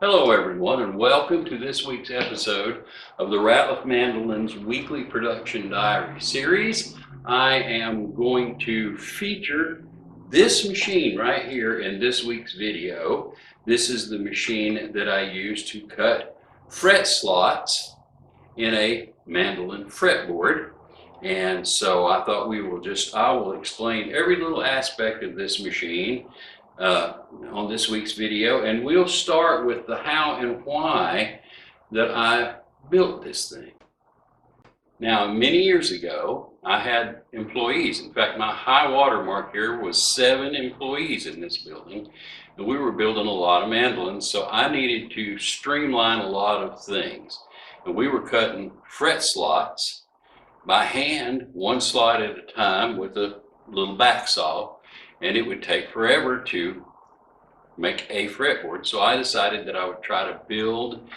Hello everyone, and welcome to this week's episode of the Ratliff Mandolins Weekly Production Diary series. I am going to feature this machine right here in this week's video. This is the machine that I use to cut fret slots in a mandolin fretboard. And so I thought I will explain every little aspect of this machine on this week's video, and we'll start with the how and why that I built this thing. Now, many years ago, I had employees. In fact, my high water mark here was 7 employees in this building, and we were building a lot of mandolins, so I needed to streamline a lot of things. And we were cutting fret slots by hand, one slot at a time with a little back saw, and it would take forever to make a fretboard. So I decided that I would try to build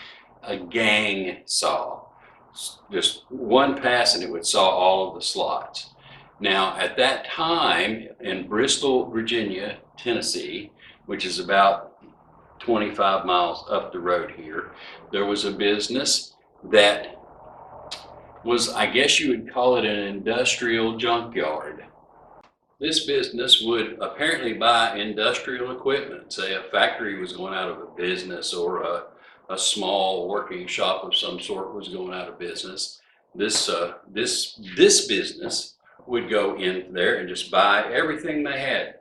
a gang saw. Just one pass and it would saw all of the slots. Now at that time in Bristol, Virginia, Tennessee, which is about 25 miles up the road here, there was a business that was, I guess you would call it, an industrial junkyard. This business would apparently buy industrial equipment. Say a factory was going out of a business, or a small working shop of some sort was going out of business. This business would go in there and just buy everything they had,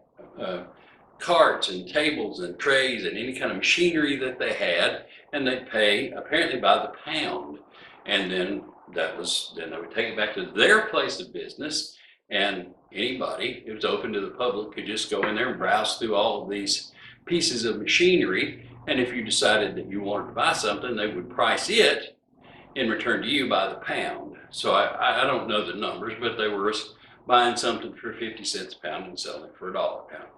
carts and tables and trays and any kind of machinery that they had, and they'd pay apparently by the pound. And then they would take it back to their place of business, and anybody, it was open to the public, could just go in there and browse through all of these pieces of machinery. And if you decided that you wanted to buy something, they would price it in return to you by the pound. So I don't know the numbers, but they were buying something for 50 cents a pound and selling it for $1 a pound.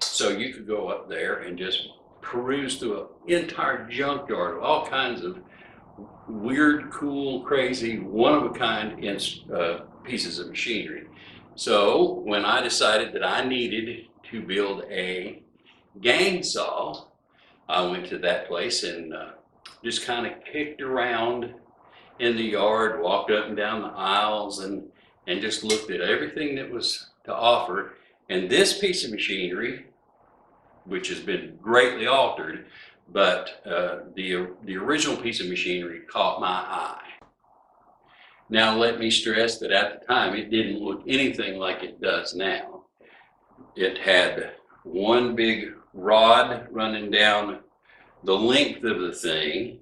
So you could go up there and just peruse through an entire junkyard of all kinds of weird, cool, crazy, one-of-a-kind pieces of machinery. So when I decided that I needed to build a gang saw, I went to that place and just kind of kicked around in the yard, walked up and down the aisles, and just looked at everything that was to offer. And this piece of machinery, which has been greatly altered, but the original piece of machinery caught my eye. Now let me stress that at the time it didn't look anything like it does now. It had one big rod running down the length of the thing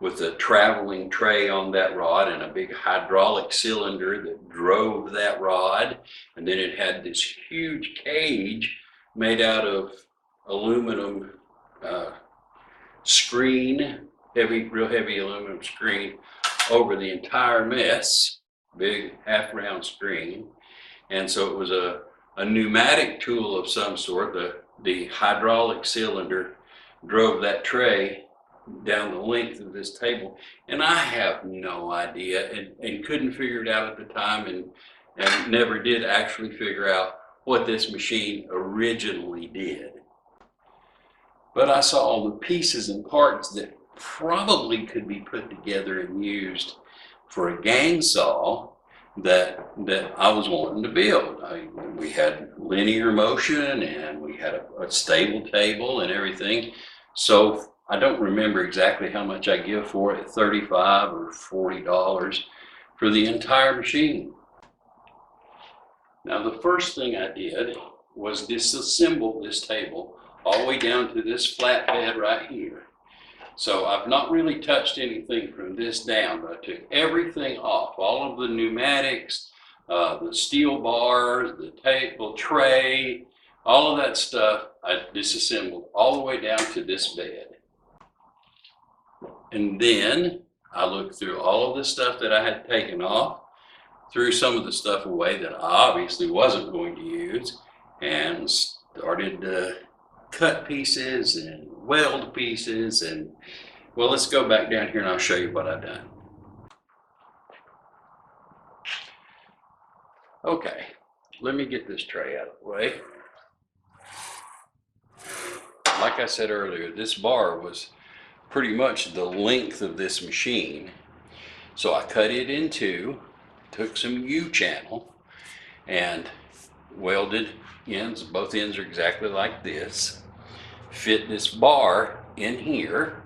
with a traveling tray on that rod and a big hydraulic cylinder that drove that rod. And then it had this huge cage made out of aluminum screen, real heavy aluminum screen over the entire mess, big half-round screen. And so it was a pneumatic tool of some sort. The hydraulic cylinder drove that tray down the length of this table. And I have no idea and couldn't figure it out at the time, and never did actually figure out what this machine originally did. But I saw all the pieces and parts that probably could be put together and used for a gang saw that I was wanting to build. We had linear motion, and we had a stable table and everything. So I don't remember exactly how much I give for it, $35 or $40 for the entire machine. Now the first thing I did was disassemble this table all the way down to this flat bed right here. So I've not really touched anything from this down, but I took everything off, all of the pneumatics, the steel bars, the table tray, all of that stuff I disassembled all the way down to this bed. And then I looked through all of the stuff that I had taken off, threw some of the stuff away that I obviously wasn't going to use, and started to cut pieces and weld pieces. And well, let's go back down here and I'll show you what I've done. Okay, let me get this tray out of the way. Like I said earlier, this bar was pretty much the length of this machine. So I cut it in two, took some U-channel and welded ends. Both ends are exactly like this. Fit this bar in here.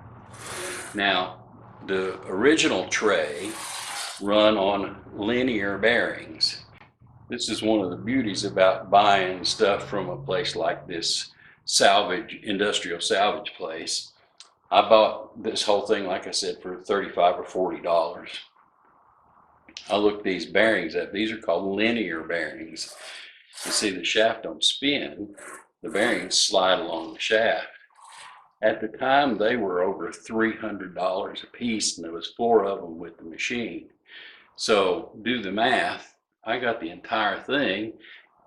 Now, the original tray run on linear bearings. This is one of the beauties about buying stuff from a place like this industrial salvage place. I bought this whole thing, like I said, for $35 or $40. I looked these bearings up. These are called linear bearings. You see the shaft don't spin, the bearings slide along the shaft. At the time, they were over $300 a piece, and there was 4 of them with the machine. So do the math. I got the entire thing,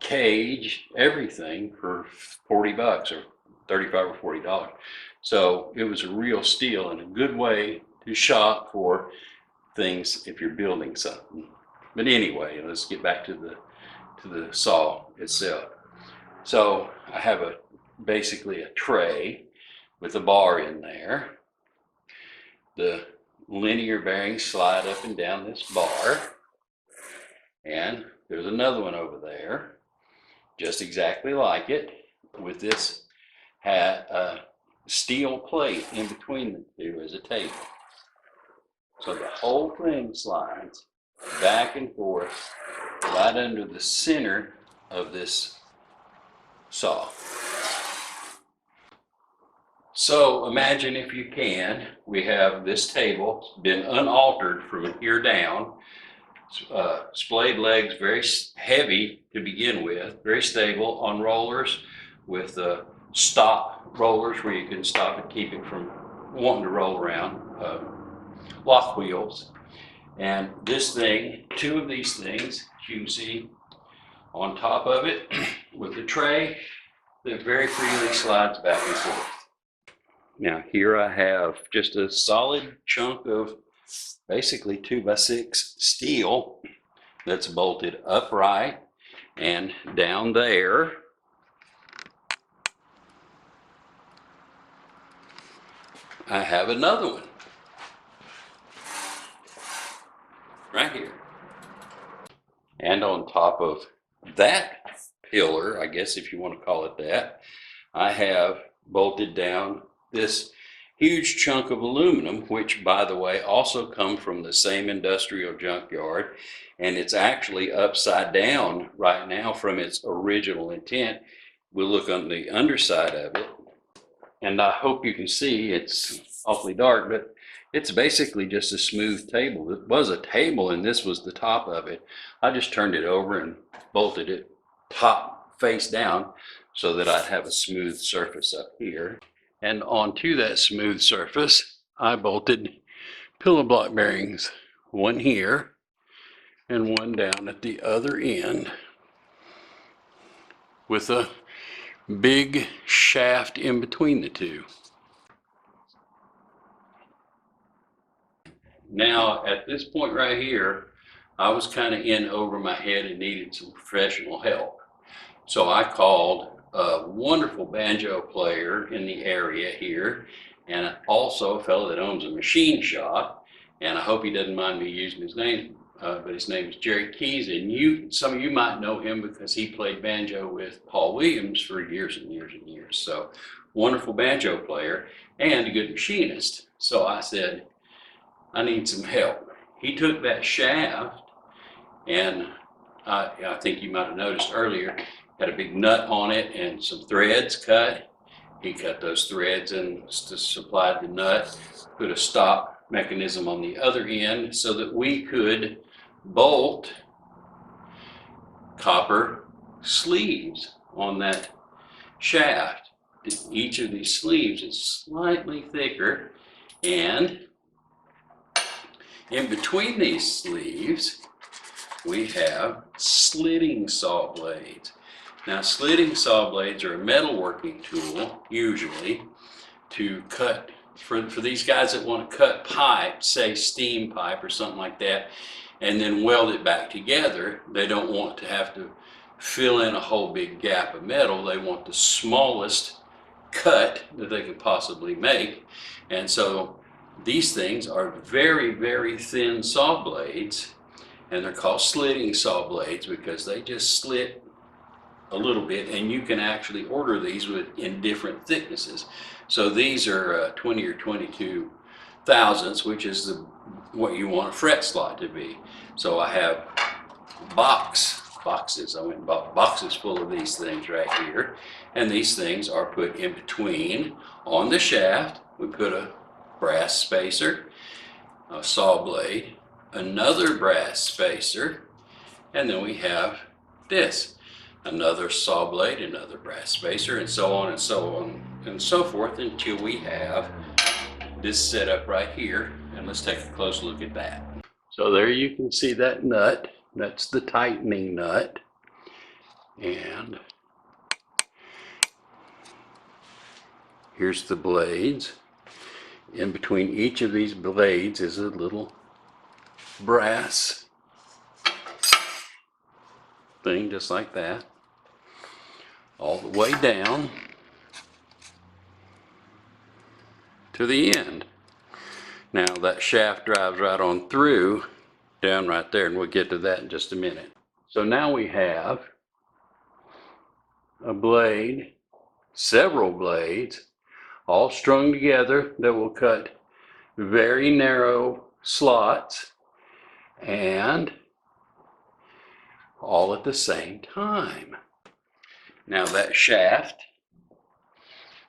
cage, everything for $40 or $35 or $40. So it was a real steal and a good way to shop for things if you're building something. But anyway, let's get back to the saw itself. So I have basically a tray with a bar in there. The linear bearings slide up and down this bar, and there's another one over there just exactly like it with this steel plate in between the two as a table. So the whole thing slides back and forth right under the center of this saw. So imagine, if you can, we have this table been unaltered from here down. Splayed legs, very heavy to begin with, very stable on rollers with stop rollers where you can stop and keep it from wanting to roll around, lock wheels. And this thing, 2 of these things, you can see on top of it with the tray that very freely slides back and forth. Now here I have just a solid chunk of basically 2x6 steel that's bolted upright, and down there I have another one right here. And on top of that pillar, I guess if you want to call it that, I have bolted down this huge chunk of aluminum, which, by the way, also come from the same industrial junkyard, and it's actually upside down right now from its original intent. We'll look on the underside of it, and I hope you can see, it's awfully dark, but it's basically just a smooth table. It was a table and this was the top of it. I just turned it over and bolted it top face down so that I'd have a smooth surface up here. And onto that smooth surface, I bolted pillow block bearings, one here and one down at the other end, with a big shaft in between the two. Now, at this point right here, I was kind of in over my head and needed some professional help. So I called a wonderful banjo player in the area here, and also a fellow that owns a machine shop, and I hope he doesn't mind me using his name, but his name is Jerry Keys, and some of you might know him because he played banjo with Paul Williams for years and years and years. So wonderful banjo player and a good machinist. So I said, I need some help. He took that shaft, and I think you might have noticed earlier, had a big nut on it and some threads cut. He cut those threads and supplied the nut, put a stop mechanism on the other end so that we could bolt copper sleeves on that shaft. Each of these sleeves is slightly thicker, and in between these sleeves we have slitting saw blades. Now, slitting saw blades are a metalworking tool, usually, to cut, for these guys that want to cut pipe, say steam pipe or something like that, and then weld it back together. They don't want to have to fill in a whole big gap of metal. They want the smallest cut that they could possibly make. And so these things are very, very thin saw blades, and they're called slitting saw blades because they just slit a little bit, and you can actually order these in different thicknesses. So these are 20 or 22 thousandths, which is what you want a fret slot to be. So I have boxes. I went and bought boxes full of these things right here, and these things are put in between. On the shaft we put a brass spacer, a saw blade, another brass spacer, and then we have this, another saw blade, another brass spacer, and so on and so on and so forth until we have this setup right here. And let's take a close look at that. So there you can see that nut. That's the tightening nut. And here's the blades. In between each of these blades is a little brass thing, just like that, all the way down to the end. Now that shaft drives right on through, down right there, and we'll get to that in just a minute. So now we have a blade, several blades, all strung together that will cut very narrow slots, and all at the same time. Now that shaft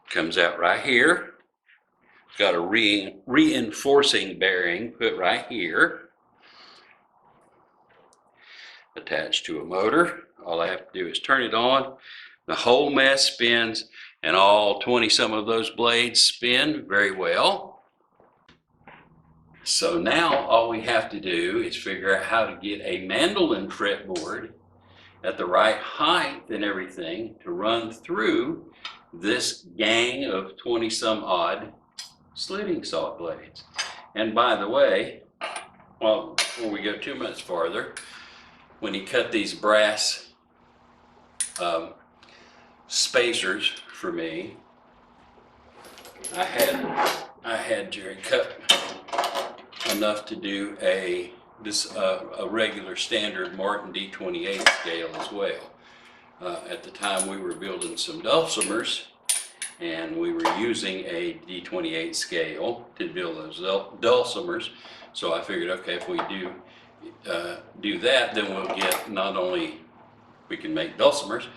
comes out right here. It's got a reinforcing bearing put right here, attached to a motor. All I have to do is turn it on. The whole mess spins, and all 20 some of those blades spin very well. So now all we have to do is figure out how to get a mandolin fretboard at the right height and everything to run through this gang of 20 some odd slitting saw blades. And by the way, well, before we go too much farther, when he cut these brass spacers for me, I had Jerry cut enough to do a regular standard Martin D28 scale as well. At the time we were building some dulcimers, and we were using a D28 scale to build those dulcimers. So I figured, okay, if we do that, then we'll get, not only we can make dulcimers,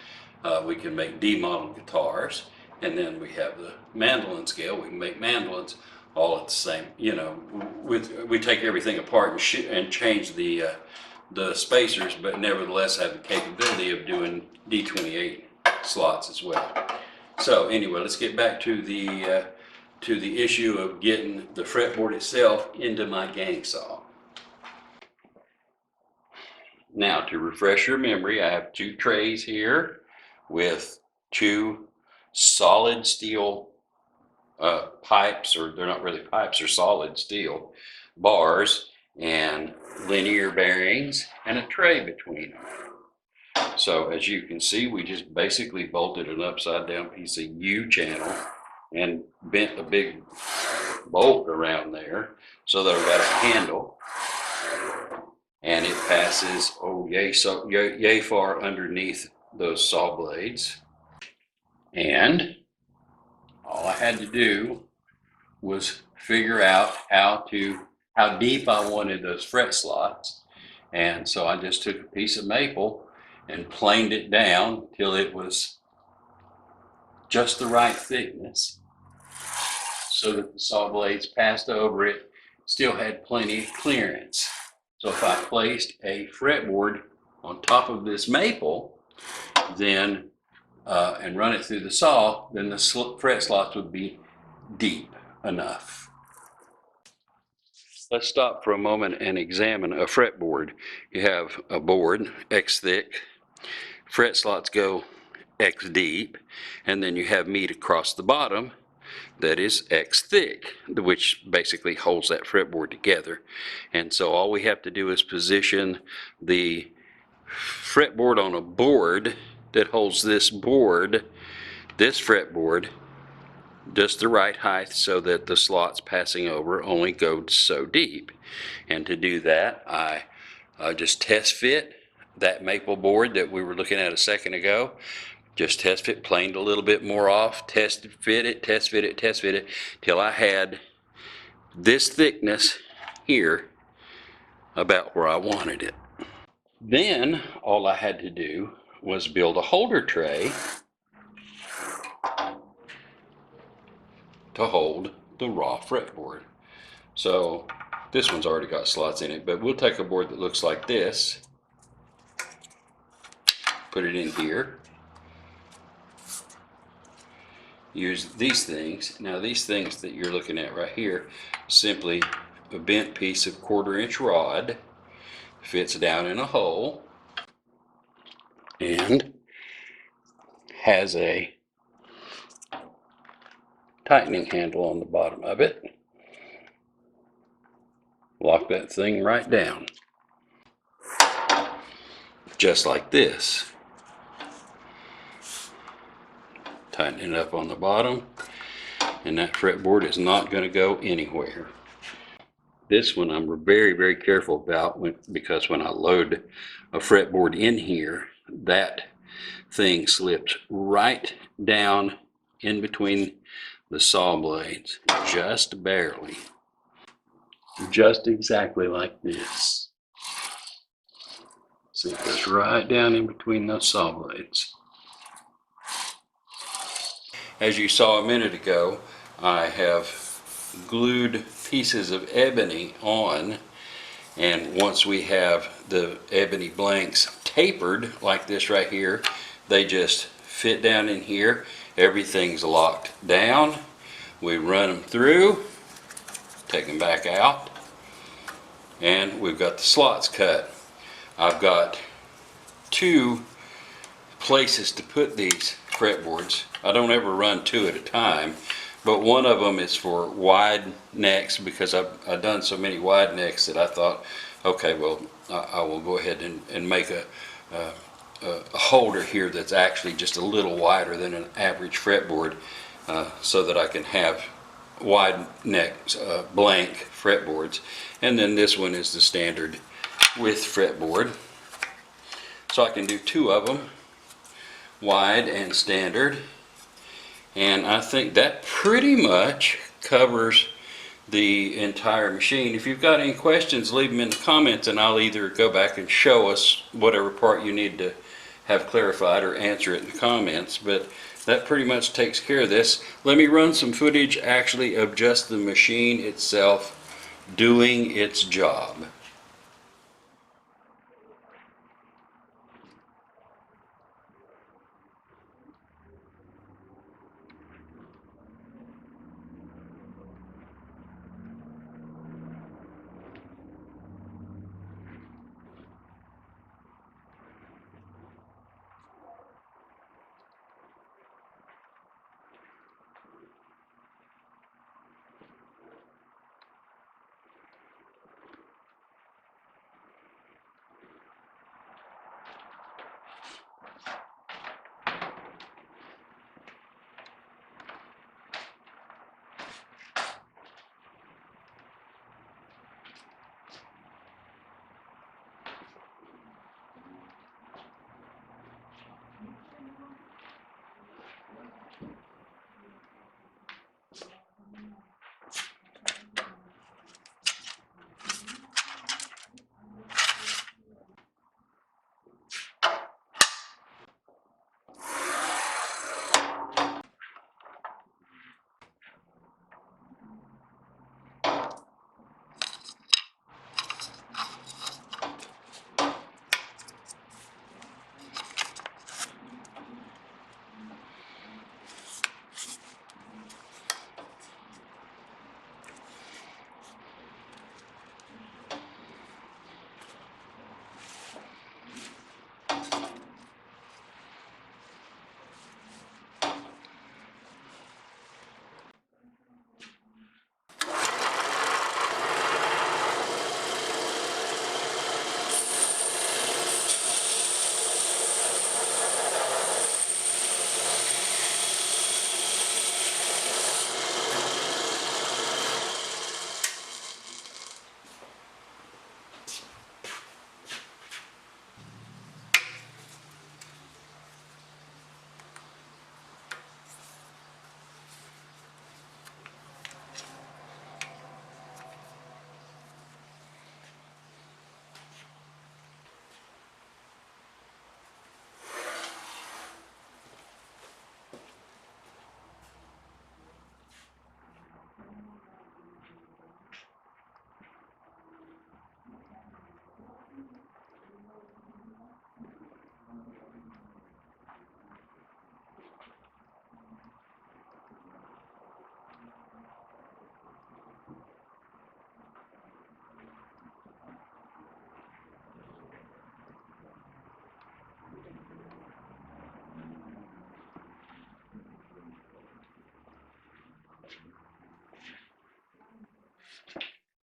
we can make D model guitars, and then we have the mandolin scale. We can make mandolins all at the same, you know, we take everything apart and change the spacers, but nevertheless have the capability of doing D28 slots as well. So anyway, let's get back to the issue of getting the fretboard itself into my gang saw. Now, to refresh your memory, I have two trays here with two solid steel pipes, or they're not really pipes, they're solid steel bars, and linear bearings, and a tray between them. So as you can see, we just basically bolted an upside down piece of U-channel and bent a big bolt around there so that I've got a handle, and it passes yay far underneath those saw blades. And all I had to do was figure out how deep I wanted those fret slots. And so I just took a piece of maple and planed it down till it was just the right thickness, so that the saw blades passed over it, still had plenty of clearance. So if I placed a fretboard on top of this maple, then and run it through the saw, then the fret slots would be deep enough. Let's stop for a moment and examine a fretboard. You have a board X thick, fret slots go X deep, and then you have meat across the bottom that is X thick, which basically holds that fretboard together. And so all we have to do is position the fretboard on a board that holds this fretboard, just the right height so that the slots passing over only go so deep. And to do that, I just test fit that maple board that we were looking at a second ago. Just test fit, planed a little bit more off, test fit it, test fit it, test fit it, till I had this thickness here about where I wanted it. Then all I had to do was build a holder tray to hold the raw fretboard. So this one's already got slots in it, but we'll take a board that looks like this, put it in here, use these things. Now these things that you're looking at right here, simply a bent piece of 1/4 inch rod, fits down in a hole, and has a tightening handle on the bottom of it. Lock that thing right down, just like this. Tighten it up on the bottom, and that fretboard is not going to go anywhere. This one I'm very, very careful about because when I load a fretboard in here, that thing slips right down in between the saw blades, just barely. Just exactly like this. See, it goes right down in between those saw blades. As you saw a minute ago, I have glued pieces of ebony on, and once we have the ebony blanks tapered like this right here, they just fit down in here. Everything's locked down. We run them through, take them back out, and we've got the slots cut. I've got 2 places to put these fretboards. I don't ever run 2 at a time, but one of them is for wide necks, because I've done so many wide necks that I thought, okay, well, I will go ahead and make a holder here that's actually just a little wider than an average fretboard, so that I can have wide neck blank fretboards. And then this one is the standard width fretboard, so I can do 2 of them, wide and standard. And I think that pretty much covers the entire machine. If you've got any questions, leave them in the comments, and I'll either go back and show us whatever part you need to have clarified, or answer it in the comments. But that pretty much takes care of this. Let me run some footage actually of just the machine itself doing its job.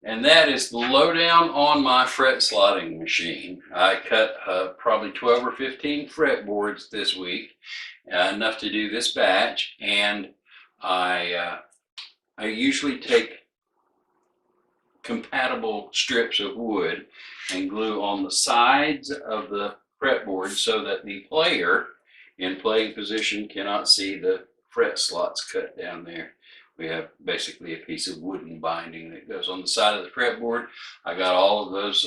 And that is the lowdown on my fret slotting machine. I cut probably 12 or 15 fretboards this week, enough to do this batch, and I usually take compatible strips of wood and glue on the sides of the fretboard so that the player in playing position cannot see the fret slots cut down there. We have basically a piece of wooden binding that goes on the side of the fretboard. I got all of those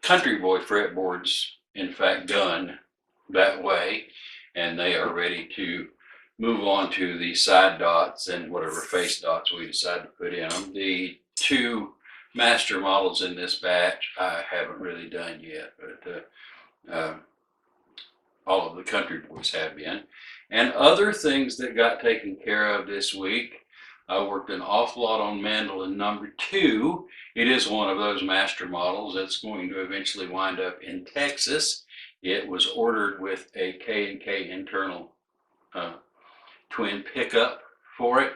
Country Boy fretboards, in fact, done that way, and they are ready to move on to the side dots and whatever face dots we decide to put in them. The two master models in this batch I haven't really done yet, but all of the Country Boys have been. And other things that got taken care of this week, I worked an awful lot on mandolin number 2. It is one of those master models that's going to eventually wind up in Texas. It was ordered with a K&K internal twin pickup for it,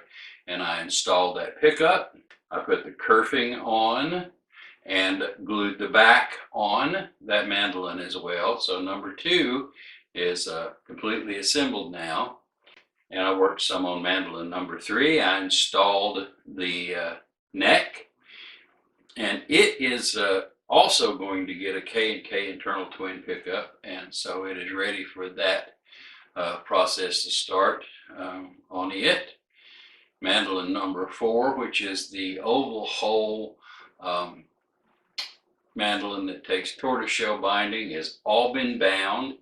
and I installed that pickup. I put the kerfing on and glued the back on that mandolin as well. So number 2 is completely assembled now. And I worked some on mandolin number 3. I installed the neck, and it is also going to get a K&K internal twin pickup, and so it is ready for that process to start on it. Mandolin number 4, which is the oval hole mandolin that takes tortoiseshell binding, has all been bound,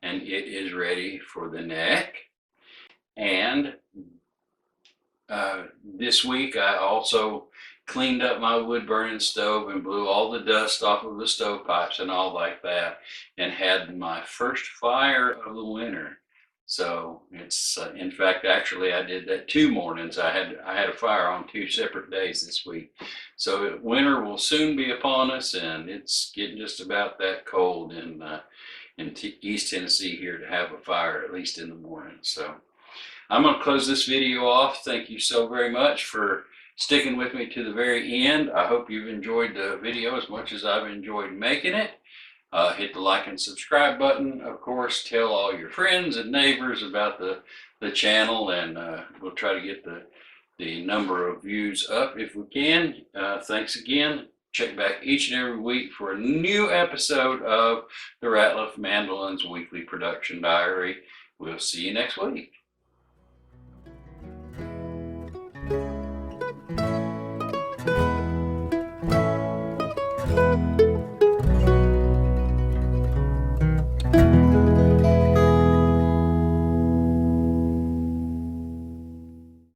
and it is ready for the neck. And this week I also cleaned up my wood burning stove and blew all the dust off of the stovepipes and all like that, and had my first fire of the winter. So it's in fact, actually I did that 2 mornings. I had a fire on 2 separate days this week. So winter will soon be upon us, and it's getting just about that cold in East Tennessee here to have a fire, at least in the morning. So I'm going to close this video off. Thank you so very much for sticking with me to the very end. I hope you've enjoyed the video as much as I've enjoyed making it. Hit the like and subscribe button. Of course, tell all your friends and neighbors about the channel, and we'll try to get the number of views up if we can. Thanks again. Check back each and every week for a new episode of the Ratliff Mandolins Weekly Production Diary. We'll see you next week.